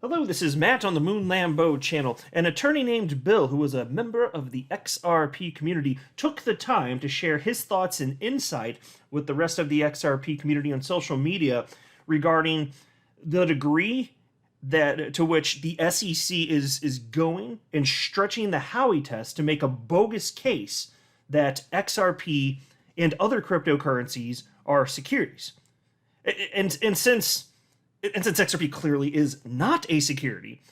Hello, this is Matt on the Moon Lambeau channel. An attorney named Bill, who was a member of the XRP community, took the time to share his thoughts and insight with the rest of the XRP community on social media regarding the degree that to which the SEC is going and stretching the Howie Test to make a bogus case that XRP and other cryptocurrencies are securities. And since XRP clearly is not a security,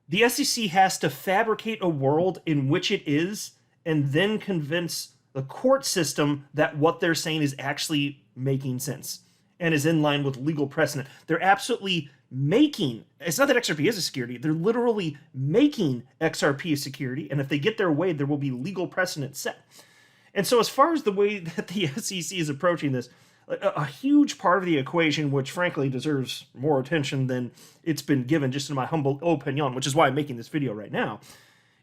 the SEC has to fabricate a world in which it is and then convince the court system that what they're saying is actually making sense and is in line with legal precedent. They're absolutely making, it's not that XRP is a security, they're literally making XRP a security, and if they get their way, there will be legal precedent set. And so as far as the way that the SEC is approaching this, a huge part of the equation, which frankly deserves more attention than it's been given, just in my humble opinion, which is why I'm making this video right now,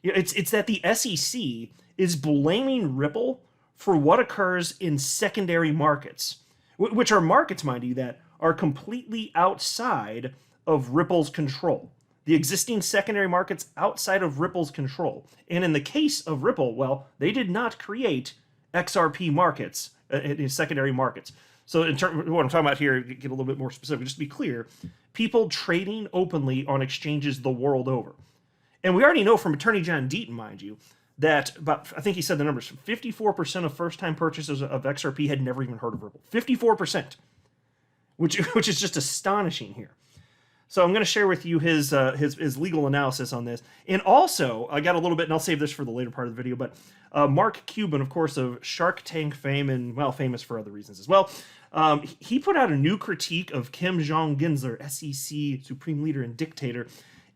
it's that the SEC is blaming Ripple for what occurs in secondary markets, which are markets, mind you, that are completely outside of Ripple's control. The existing secondary markets outside of Ripple's control. And in the case of Ripple, well, they did not create XRP markets, secondary markets. So in terms of what I'm talking about here, get a little bit more specific, just to be clear, people trading openly on exchanges the world over. And we already know from Attorney John Deaton, mind you, that about, I think he said the numbers, 54% of first-time purchasers of XRP had never even heard of Ripple. 54%, which is just astonishing here. So I'm going to share with you his legal analysis on this. And also, I got a little bit, and I'll save this for the later part of the video, but Mark Cuban, of course, of Shark Tank fame, and, well, famous for other reasons as well, he put out a new critique of Kim Jong-Gensler, SEC supreme leader and dictator.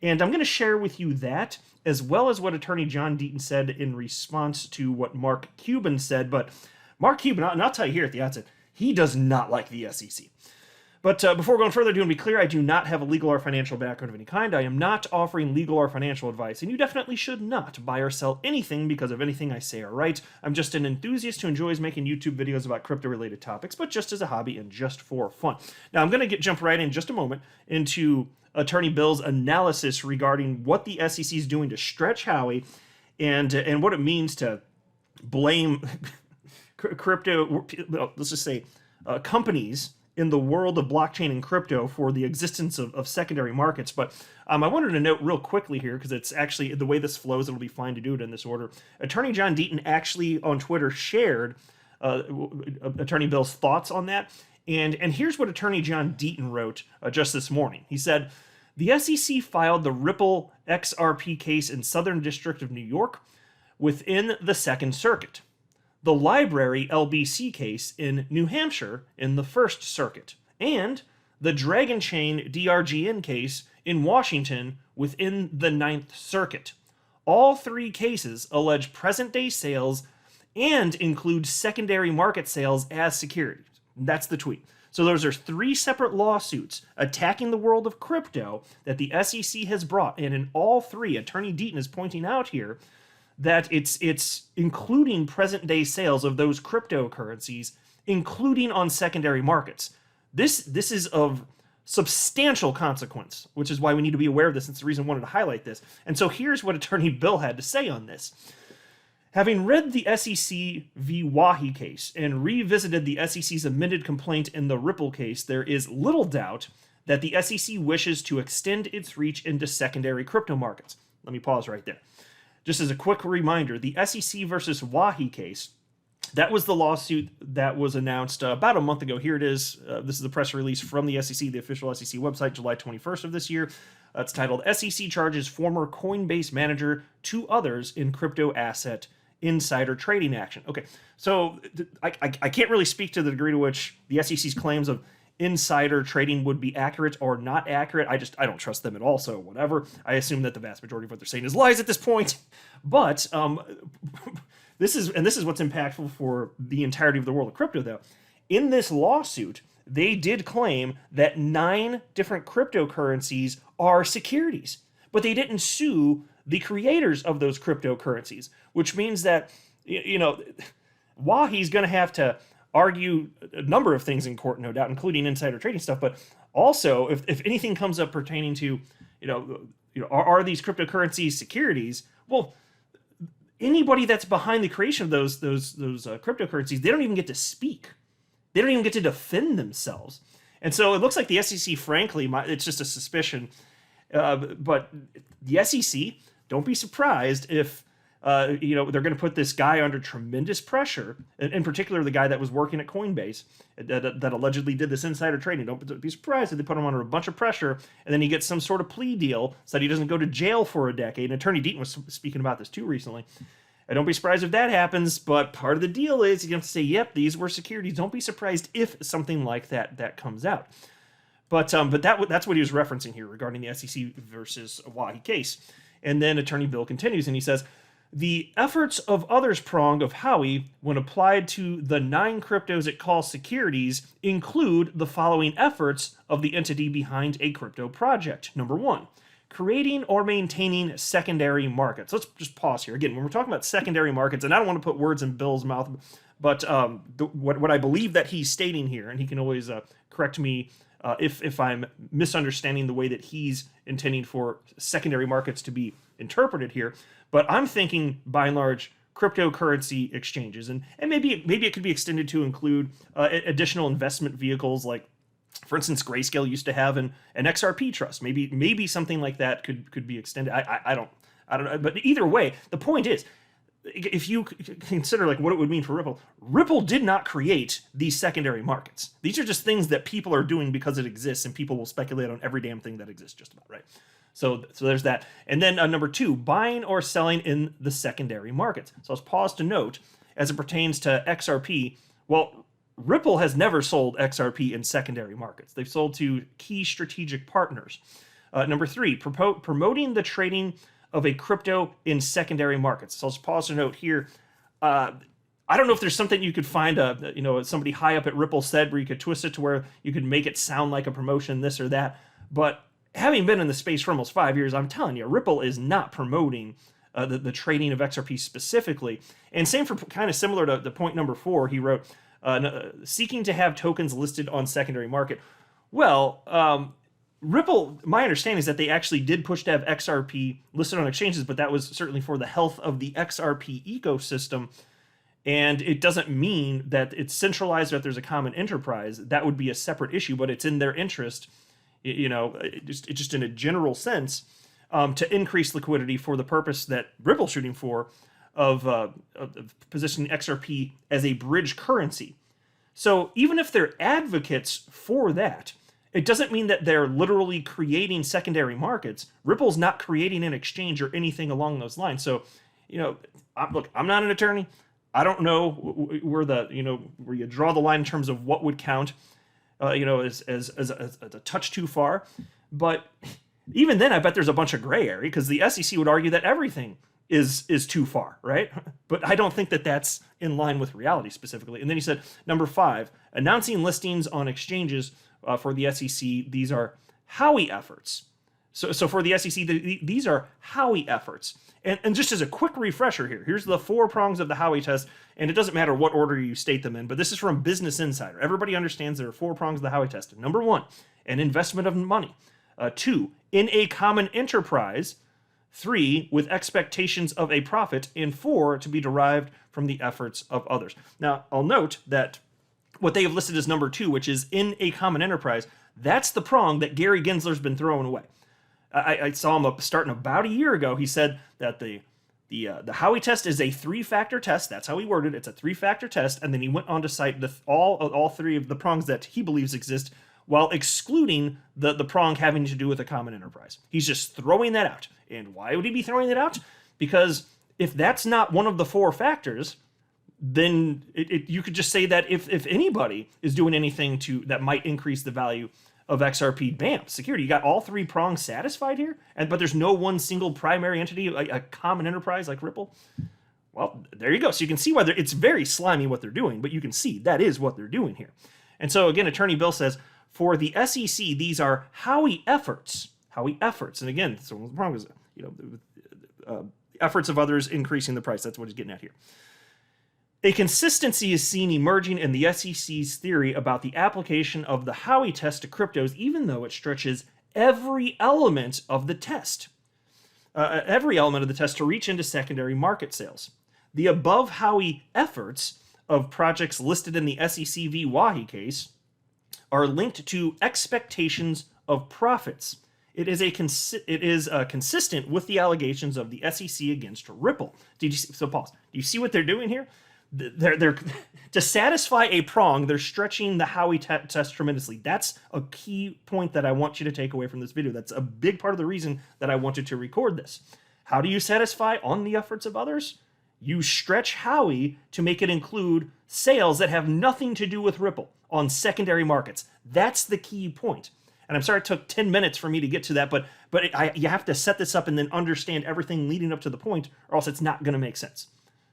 And I'm going to share with you that, as well as what Attorney John Deaton said in response to what Mark Cuban said. But Mark Cuban, and I'll tell you here at the outset, he does not like the SEC. But before going further, to be clear, I do not have a legal or financial background of any kind. I am not offering legal or financial advice, and you definitely should not buy or sell anything because of anything I say or write. I'm just an enthusiast who enjoys making YouTube videos about crypto-related topics, but just as a hobby and just for fun. Now, I'm going to jump right in just a moment into Attorney Bill's analysis regarding what the SEC is doing to stretch Howie and what it means to blame crypto, let's just say, companies in the world of blockchain and crypto for the existence of secondary markets. But I wanted to note real quickly here, because it's actually the way this flows, it'll be fine to do it in this order. Attorney John Deaton actually on Twitter shared Attorney Bill's thoughts on that. And here's what Attorney John Deaton wrote just this morning. He said, "The SEC filed the Ripple XRP case in Southern District of New York within the Second Circuit. The Library LBC case in New Hampshire in the First Circuit, and the Dragon Chain DRGN case in Washington within the Ninth Circuit. All three cases allege present-day sales and include secondary market sales as securities." That's the tweet. So those are three separate lawsuits attacking the world of crypto that the SEC has brought, and in all three, Attorney Deaton is pointing out here that it's including present-day sales of those cryptocurrencies, including on secondary markets. This is of substantial consequence, which is why we need to be aware of this. It's the reason I wanted to highlight this. And so here's what Attorney Bill had to say on this. "Having read the SEC v. Wahi case and revisited the SEC's amended complaint in the Ripple case, there is little doubt that the SEC wishes to extend its reach into secondary crypto markets." Let me pause right there. Just as a quick reminder, the SEC versus Wahi case, that was the lawsuit that was announced about a month ago. Here it is. This is the press release from the SEC, the official SEC website, July 21st of this year. It's titled, "SEC Charges Former Coinbase Manager to Others in Crypto Asset Insider Trading Action." Okay, so I can't really speak to the degree to which the SEC's claims of insider trading would be accurate or not accurate. I don't trust them at all, so whatever. I assume that the vast majority of what they're saying is lies at this point. But this is what's impactful for the entirety of the world of crypto, though. In this lawsuit, they did claim that 9 different cryptocurrencies are securities, but they didn't sue the creators of those cryptocurrencies, which means that, Wahi's going to have to argue a number of things in court, no doubt, including insider trading stuff. But also, if anything comes up pertaining to, are these cryptocurrencies securities? Well, anybody that's behind the creation of those cryptocurrencies, they don't even get to speak. They don't even get to defend themselves. And so it looks like the SEC, frankly, it's just a suspicion, but the SEC, don't be surprised if they're going to put this guy under tremendous pressure, in particular the guy that was working at Coinbase that allegedly did this insider trading. Don't be surprised if they put him under a bunch of pressure and then he gets some sort of plea deal so that he doesn't go to jail for a decade. And Attorney Deaton was speaking about this too recently. And don't be surprised if that happens, but part of the deal is you have to say, yep, these were securities. Don't be surprised if something like that comes out. But that's what he was referencing here regarding the SEC versus Wahi case. And then Attorney Bill continues and he says, the efforts of others prong of Howie, when applied to the 9 cryptos it calls securities, include the following efforts of the entity behind a crypto project. Number 1, creating or maintaining secondary markets. Let's just pause here. Again, when we're talking about secondary markets, and I don't want to put words in Bill's mouth, but what I believe that he's stating here, and he can always correct me if I'm misunderstanding the way that he's intending for secondary markets to be interpreted here, but I'm thinking, by and large, cryptocurrency exchanges, and maybe it could be extended to include additional investment vehicles, like, for instance, Grayscale used to have an XRP trust. Maybe something like that could be extended. I don't know, but either way, the point is, if you consider like what it would mean for Ripple did not create these secondary markets. These are just things that people are doing because it exists, and people will speculate on every damn thing that exists, just about, right? So there's that. And then number 2, buying or selling in the secondary markets. So let's pause to note, as it pertains to XRP, well, Ripple has never sold XRP in secondary markets. They've sold to key strategic partners. Number 3, promoting the trading of a crypto in secondary markets. So let's pause to note here. I don't know if there's something you could find, somebody high up at Ripple said where you could twist it to where you could make it sound like a promotion, this or that. But having been in the space for almost 5 years, I'm telling you, Ripple is not promoting the trading of XRP specifically. And same for kind of similar to the point number 4, he wrote, seeking to have tokens listed on secondary market. Well, Ripple, my understanding is that they actually did push to have XRP listed on exchanges, but that was certainly for the health of the XRP ecosystem. And it doesn't mean that it's centralized or that there's a common enterprise. That would be a separate issue, but it's in their interest, just in a general sense, to increase liquidity for the purpose that Ripple's shooting for of positioning XRP as a bridge currency. So even if they're advocates for that, it doesn't mean that they're literally creating secondary markets. Ripple's not creating an exchange or anything along those lines. So, look, I'm not an attorney. I don't know where where you draw the line in terms of what would count, as a touch too far. But even then, I bet there's a bunch of gray area, because the SEC would argue that everything is too far, right? But I don't think that that's in line with reality specifically. And then he said, number 5, announcing listings on exchanges for the SEC. These are Howie efforts. So for the SEC, these are Howie efforts. And just as a quick refresher here, here's the 4 prongs of the Howie test, and it doesn't matter what order you state them in, but this is from Business Insider. Everybody understands there are 4 prongs of the Howie test. Number 1, an investment of money. 2, in a common enterprise. 3, with expectations of a profit. And 4, to be derived from the efforts of others. Now, I'll note that what they have listed as number 2, which is in a common enterprise, that's the prong that Gary Gensler's been throwing away. I saw him starting about a year ago. He said that the Howie test is a 3-factor test. That's how he worded it. It's a 3-factor test. And then he went on to cite all 3 of the prongs that he believes exist, while excluding the prong having to do with a common enterprise. He's just throwing that out. And why would he be throwing that out? Because if that's not one of the 4 factors, then you could just say that if anybody is doing anything that might increase the value of XRP, bam, security. You got all 3 prongs satisfied here, but there's no one single primary entity, like a common enterprise like Ripple. Well, there you go. So you can see why it's very slimy what they're doing, but you can see that is what they're doing here. And so again, Attorney Bill says, for the SEC, these are Howie efforts. Howie efforts. And again, so the prong is, efforts of others increasing the price. That's what he's getting at here. A consistency is seen emerging in the SEC's theory about the application of the Howie test to cryptos, even though it stretches every element of the test. To reach into secondary market sales. The above Howie efforts of projects listed in the SEC v. Wahi case are linked to expectations of profits. It is consistent with the allegations of the SEC against Ripple. So pause. Do you see what they're doing here? They're to satisfy a prong, they're stretching the Howie test tremendously. That's a key point that I want you to take away from this video. That's a big part of the reason that I wanted to record this. How do you satisfy on the efforts of others? You stretch Howie to make it include sales that have nothing to do with Ripple on secondary markets. That's the key point. And I'm sorry it took 10 minutes for me to get to that, but you have to set this up and then understand everything leading up to the point, or else it's not going to make sense.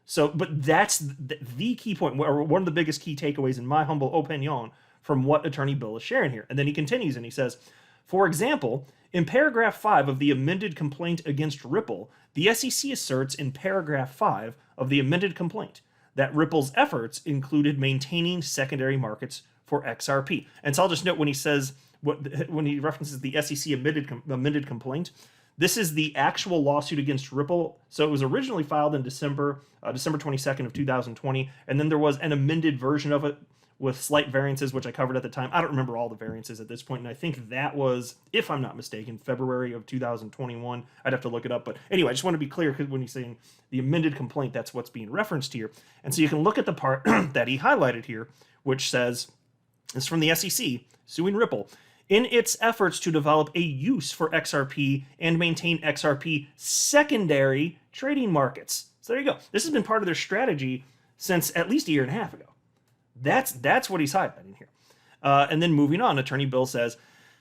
So, but that's the key point, or one of the biggest key takeaways, in my humble opinion, from what Attorney Bill is sharing here. And then he continues and he says, for example, in paragraph 5 of the amended complaint against Ripple, the SEC asserts in paragraph 5 of the amended complaint that Ripple's efforts included maintaining secondary markets for XRP. And so I'll just note when he says, when he references the SEC amended complaint, this is the actual lawsuit against Ripple. So it was originally filed in December 22nd of 2020, and then there was an amended version of it with slight variances, which I covered at the time. I don't remember all the variances at this point, and I think that was, if I'm not mistaken, February of 2021. I'd have to look it up, but anyway, I just want to be clear, because when he's saying the amended complaint, that's what's being referenced here. And so you can look at the part that he highlighted here, which says, it's from the SEC suing Ripple in its efforts to develop a use for XRP and maintain XRP secondary trading markets. So there you go. This has been part of their strategy since at least a year and a half ago. That's what he's highlighting here. And then moving on, Attorney Bill says,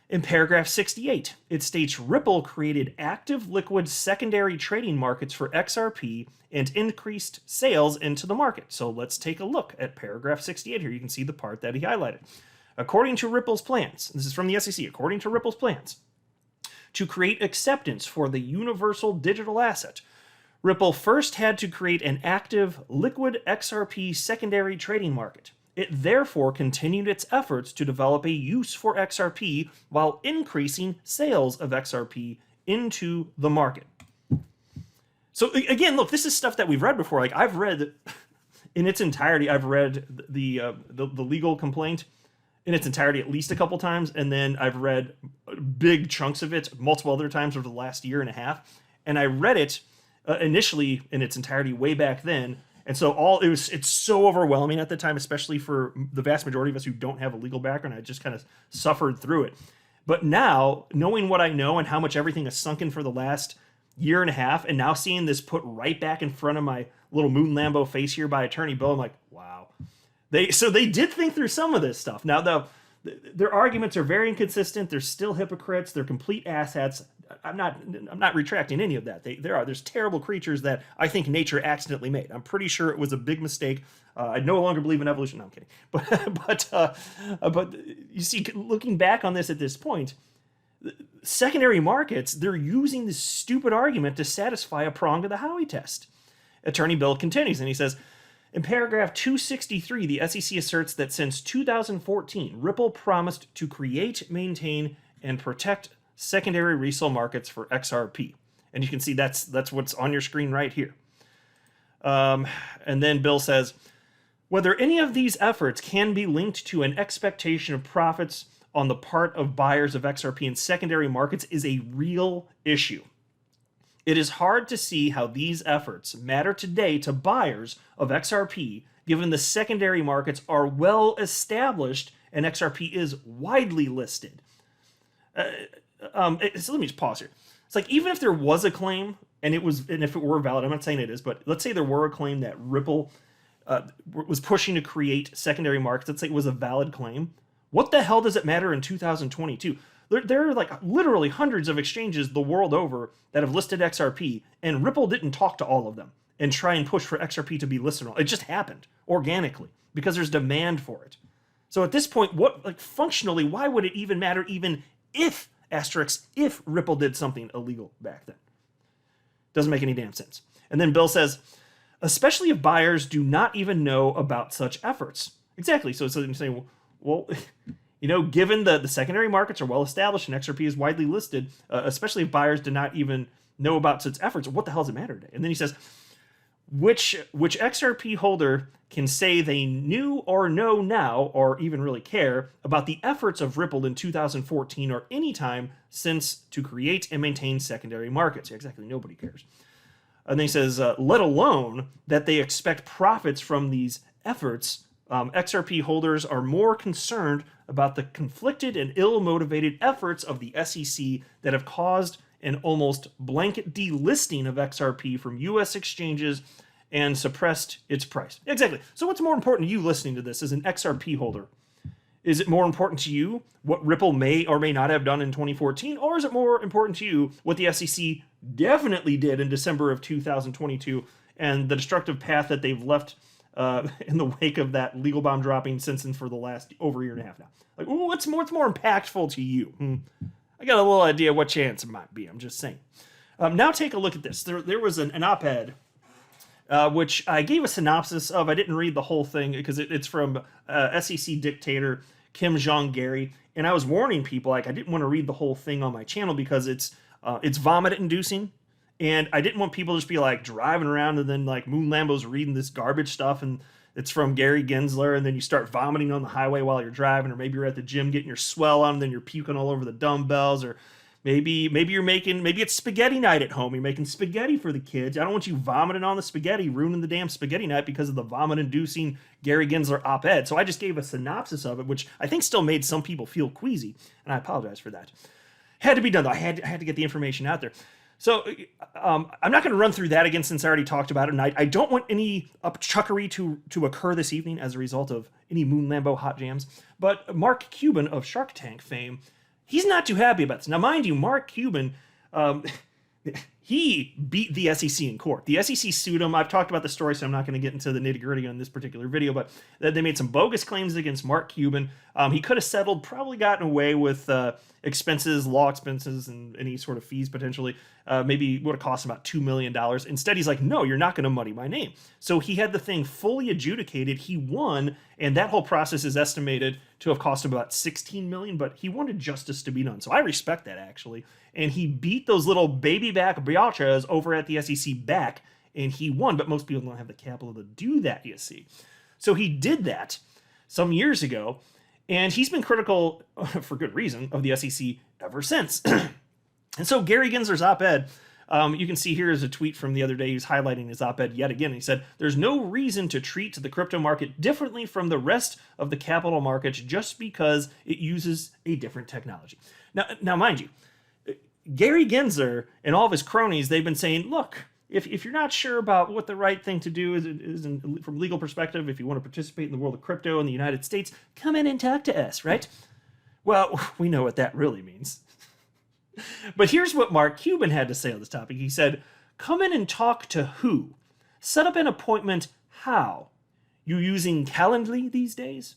in paragraph 68, it states Ripple created active liquid secondary trading markets for XRP and increased sales into the market. So let's take a look at paragraph 68 here. You can see the part that he highlighted. According to Ripple's plans, this is from the SEC, according to Ripple's plans, to create acceptance for the universal digital asset, Ripple first had to create an active liquid XRP secondary trading market. It therefore continued its efforts to develop a use for XRP while increasing sales of XRP into the market. So again, look, this is stuff that we've read before. Like I've read in its entirety, I've read the legal complaint in its entirety at least a couple times, and then I've read big chunks of it multiple other times over the last year and a half. And I read it initially in its entirety way back then, and so it's so overwhelming at the time, especially for the vast majority of us who don't have a legal background. I just kind of suffered through it. But now, knowing what I know and how much everything has sunken for the last year and a half, and now seeing this put right back in front of my little moon Lambo face here by Attorney Bill, I'm like, wow. They did think through some of this stuff. Now, though, their arguments are very inconsistent. They're still hypocrites. They're complete asshats. I'm not retracting any of that. There's terrible creatures that I think nature accidentally made. I'm pretty sure it was a big mistake. I no longer believe in evolution. No, I'm kidding. But you see, looking back on this at this point, secondary markets, they're using this stupid argument to satisfy a prong of the Howie test. Attorney Bill continues, and he says, in paragraph 263, the SEC asserts that since 2014, Ripple promised to create, maintain, and protect secondary resale markets for XRP. And you can see that's what's on your screen right here. And then Bill says, whether any of these efforts can be linked to an expectation of profits on the part of buyers of XRP in secondary markets is a real issue. It is hard to see how these efforts matter today to buyers of XRP, given the secondary markets are well established and XRP is widely listed. So let me just pause here. It's like, even if there was a claim, and if it were valid, I'm not saying it is, but let's say there were a claim that Ripple was pushing to create secondary markets. Let's say it was a valid claim. What the hell does it matter in 2022? There are like literally hundreds of exchanges the world over that have listed XRP, and Ripple didn't talk to all of them and try and push for XRP to be listed. It just happened organically because there's demand for it. So at this point, functionally, why would it even matter, even if Ripple did something illegal back then? Doesn't make any damn sense. And then Bill says, especially if buyers do not even know about such efforts. Exactly. So I'm saying, well, Given the secondary markets are well established and XRP is widely listed, especially if buyers did not even know about its efforts, what the hell does it matter today? And then he says, which XRP holder can say they knew or know now or even really care about the efforts of Ripple in 2014 or any time since to create and maintain secondary markets? Yeah, exactly, nobody cares. And then he says, let alone that they expect profits from these efforts, XRP holders are more concerned about the conflicted and ill-motivated efforts of the SEC that have caused an almost blanket delisting of XRP from U.S. exchanges and suppressed its price. Exactly. So what's more important to you listening to this as an XRP holder? Is it more important to you what Ripple may or may not have done in 2014? Or is it more important to you what the SEC definitely did in December of 2022 and the destructive path that they've left in the wake of that legal bomb dropping since and for the last over a year and a half now? Like, what's more impactful to you? I got a little idea what chance it might be. I'm just saying. Now take a look at this. There was an op-ed, which I gave a synopsis of. I didn't read the whole thing because it's from SEC dictator Kim Jong-Gary. And I was warning people, like, I didn't want to read the whole thing on my channel because it's vomit-inducing. And I didn't want people to just be, like, driving around and then, like, Moon Lambo's reading this garbage stuff and it's from Gary Gensler, and then you start vomiting on the highway while you're driving, or maybe you're at the gym getting your swell on, and then you're puking all over the dumbbells, or maybe it's spaghetti night at home. You're making spaghetti for the kids. I don't want you vomiting on the spaghetti, ruining the damn spaghetti night because of the vomit-inducing Gary Gensler op-ed. So I just gave a synopsis of it, which I think still made some people feel queasy, and I apologize for that. Had to be done, though. I had to get the information out there. So I'm not going to run through that again since I already talked about it, and I don't want any upchuckery to occur this evening as a result of any Moon Lambo hot jams. But Mark Cuban of Shark Tank fame, he's not too happy about this. Now, mind you, Mark Cuban, he beat the SEC in court. The SEC sued him. I've talked about the story, so I'm not going to get into the nitty-gritty on this particular video, but they made some bogus claims against Mark Cuban. He could have settled, probably gotten away with expenses, law expenses, and any sort of fees potentially. Maybe would have cost about $2 million. Instead, he's like, no, you're not going to muddy my name. So he had the thing fully adjudicated. He won, and that whole process is estimated to have cost him about $16 million, but he wanted justice to be done. So I respect that, actually. And he beat those little baby back biachas over at the SEC back, and he won. But most people don't have the capital to do that, you see. So he did that some years ago, and he's been critical, for good reason, of the SEC ever since. And so Gary Gensler's op-ed, you can see here is a tweet from the other day. He was highlighting his op-ed yet again. He said, there's no reason to treat the crypto market differently from the rest of the capital markets just because it uses a different technology. Now mind you, Gary Gensler and all of his cronies, they've been saying, look, if you're not sure about what the right thing to do is from a legal perspective, if you want to participate in the world of crypto in the United States, come in and talk to us, right? Well, we know what that really means. But here's what Mark Cuban had to say on this topic. He said, come in and talk to who? Set up an appointment how? You using Calendly these days?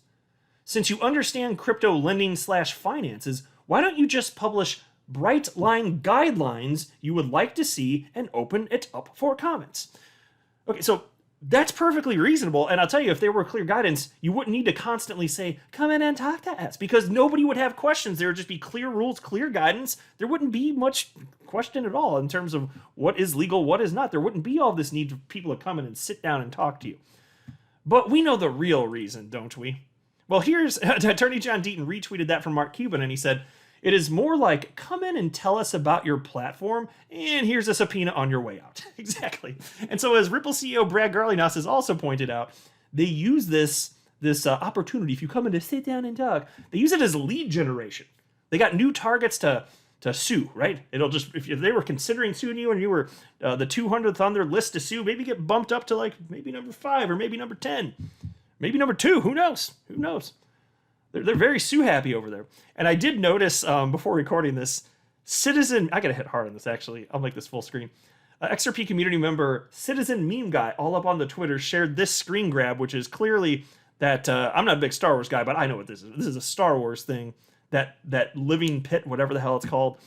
Since you understand crypto lending/finances, why don't you just publish bright line guidelines you would like to see and open it up for comments? Okay, so that's perfectly reasonable, and I'll tell you, if there were clear guidance, you wouldn't need to constantly say, come in and talk to us, because nobody would have questions. There would just be clear rules, clear guidance. There wouldn't be much question at all in terms of what is legal, what is not. There wouldn't be all this need for people to come in and sit down and talk to you. But we know the real reason, don't we? Well, here's Attorney John Deaton retweeted that from Mark Cuban, and he said, it is more like, come in and tell us about your platform, and here's a subpoena on your way out. Exactly. And so as Ripple CEO Brad Garlinghouse has also pointed out, they use this opportunity, if you come in to sit down and talk, they use it as lead generation. They got new targets to sue, right? It'll just, if they were considering suing you and you were the 200th on their list to sue, maybe get bumped up to like maybe number 5 or maybe number 10, maybe number 2, who knows? Who knows? They're very sue happy over there. And I did notice before recording this, Citizen, I gotta hit hard on this actually, I'll make this full screen. XRP community member Citizen Meme Guy, all up on the Twitter, shared this screen grab, which is clearly that, I'm not a big Star Wars guy, but I know what this is. This is a Star Wars thing, that living pit, whatever the hell it's called.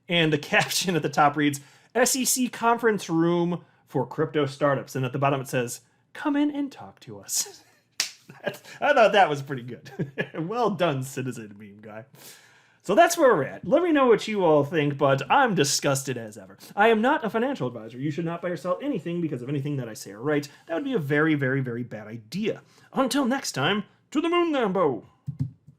And the caption at the top reads, SEC conference room for crypto startups. And at the bottom it says, come in and talk to us. I thought that was pretty good. Well done, citizen meme guy. So that's where we're at. Let me know what you all think, but I'm disgusted as ever. I am not a financial advisor. You should not buy or sell anything because of anything that I say or write. That would be a very, very, very bad idea. Until next time, to the moon, Lambo!